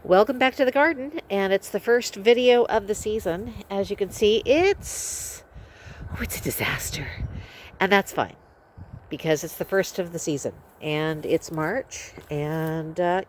Welcome back to the garden, and it's the first video of the season. As you can see, it's a disaster, and that's fine because it's the first of the season, and it's March, and not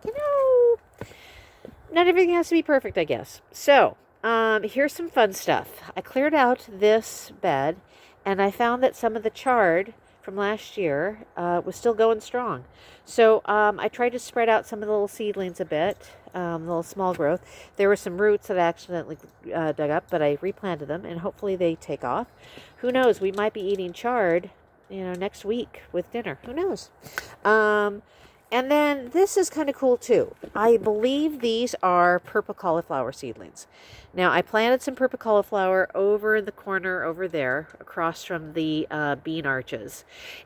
everything has to be perfect, I guess. So, here's some fun stuff. I cleared out this bed, and I found that some of the chard from last year was still going strong. So I tried to spread out some of the little seedlings a bit, little small growth. There were some roots that I accidentally dug up, but I replanted them, and hopefully they take off. Who knows? We might be eating chard, next week with dinner. Who knows? And then this is kind of cool too. I believe these are purple cauliflower seedlings. Now, I planted some purple cauliflower over in the corner over there across from the bean arches.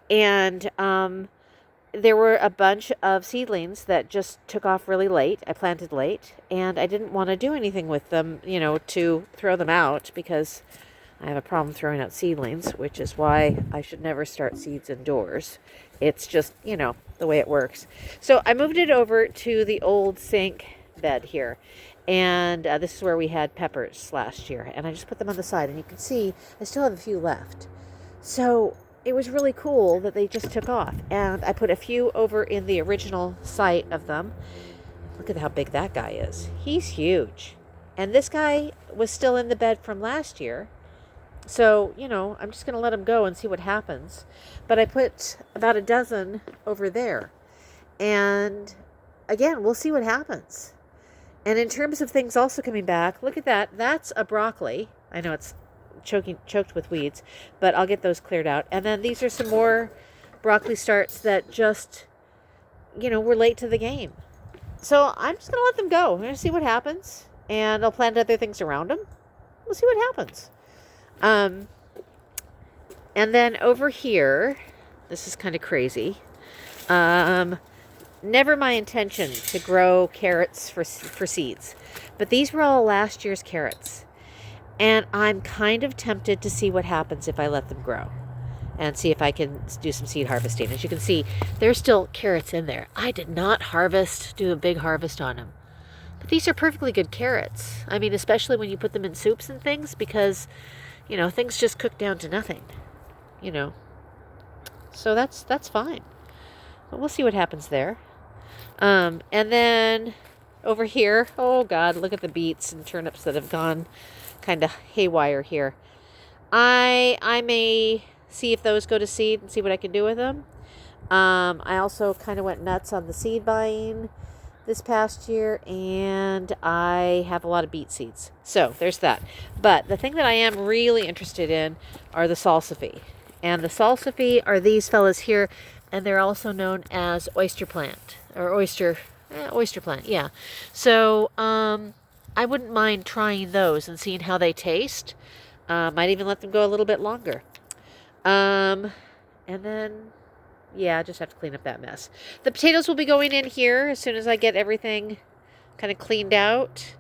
And there were a bunch of seedlings that just took off really late. I planted late, and I didn't want to do anything with them, to throw them out because I have a problem throwing out seedlings, which is why I should never start seeds indoors. It's just, the way it works. So I moved it over to the old sink bed here. And this is where we had peppers last year. And I just put them on the side. And you can see I still have a few left. So it was really cool that they just took off. And I put a few over in the original site of them. Look at how big that guy is. He's huge. And this guy was still in the bed from last year. So, I'm just going to let them go and see what happens. But I put about a dozen over there. And again, we'll see what happens. And in terms of things also coming back, look at that. That's a broccoli. I know it's choked with weeds, but I'll get those cleared out. And then these are some more broccoli starts that just, were late to the game. So I'm just going to let them go. I'm going to see what happens. And I'll plant other things around them. We'll see what happens. And then over here, this is kind of crazy. Never my intention to grow carrots for seeds, but these were all last year's carrots. And I'm kind of tempted to see what happens if I let them grow and see if I can do some seed harvesting. As you can see, there's still carrots in there. I did not do a big harvest on them. But these are perfectly good carrots. I mean, especially when you put them in soups and things because things just cook down to nothing, So that's fine. But we'll see what happens there. And then over here, oh God, look at the beets and turnips that have gone kind of haywire here. I may see if those go to seed and see what I can do with them. I also kind of went nuts on the seed buying this past year, and I have a lot of beet seeds. So there's that. But the thing that I am really interested in are the salsify. And the salsify are these fellas here, and they're also known as oyster plant, or oyster plant, yeah. So I wouldn't mind trying those and seeing how they taste. Might even let them go a little bit longer. And then yeah, I just have to clean up that mess. The potatoes will be going in here as soon as I get everything kind of cleaned out.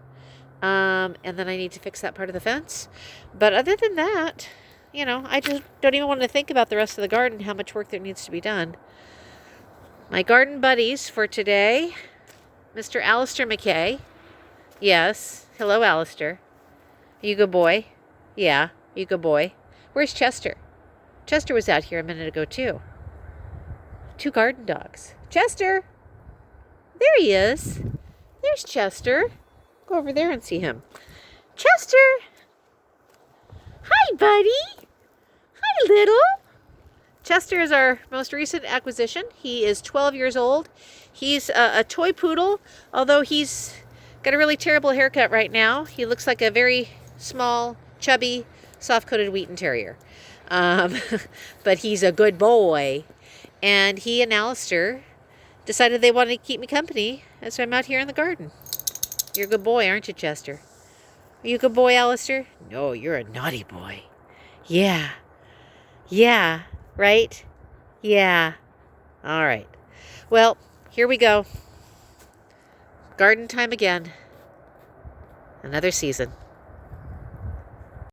And then I need to fix that part of the fence. But other than that, I just don't even want to think about the rest of the garden, how much work there needs to be done. My garden buddies for today, Mr. Alistair McKay. Yes. Hello, Alistair. You good boy? Yeah, you good boy. Where's Chester? Chester was out here a minute ago, too. 2 garden dogs. Chester! There he is. There's Chester. Go over there and see him. Chester! Hi, buddy. Hi, little. Chester is our most recent acquisition. He is 12 years old. He's a toy poodle, although he's got a really terrible haircut right now. He looks like a very small, chubby, soft-coated Wheaten Terrier. But he's a good boy. And he and Alistair decided they wanted to keep me company, and so I'm out here in the garden. You're a good boy, aren't you, Chester? Are you a good boy, Alistair? No, you're a naughty boy. Yeah. Yeah, right? Yeah. All right. Well, here we go. Garden time again. Another season.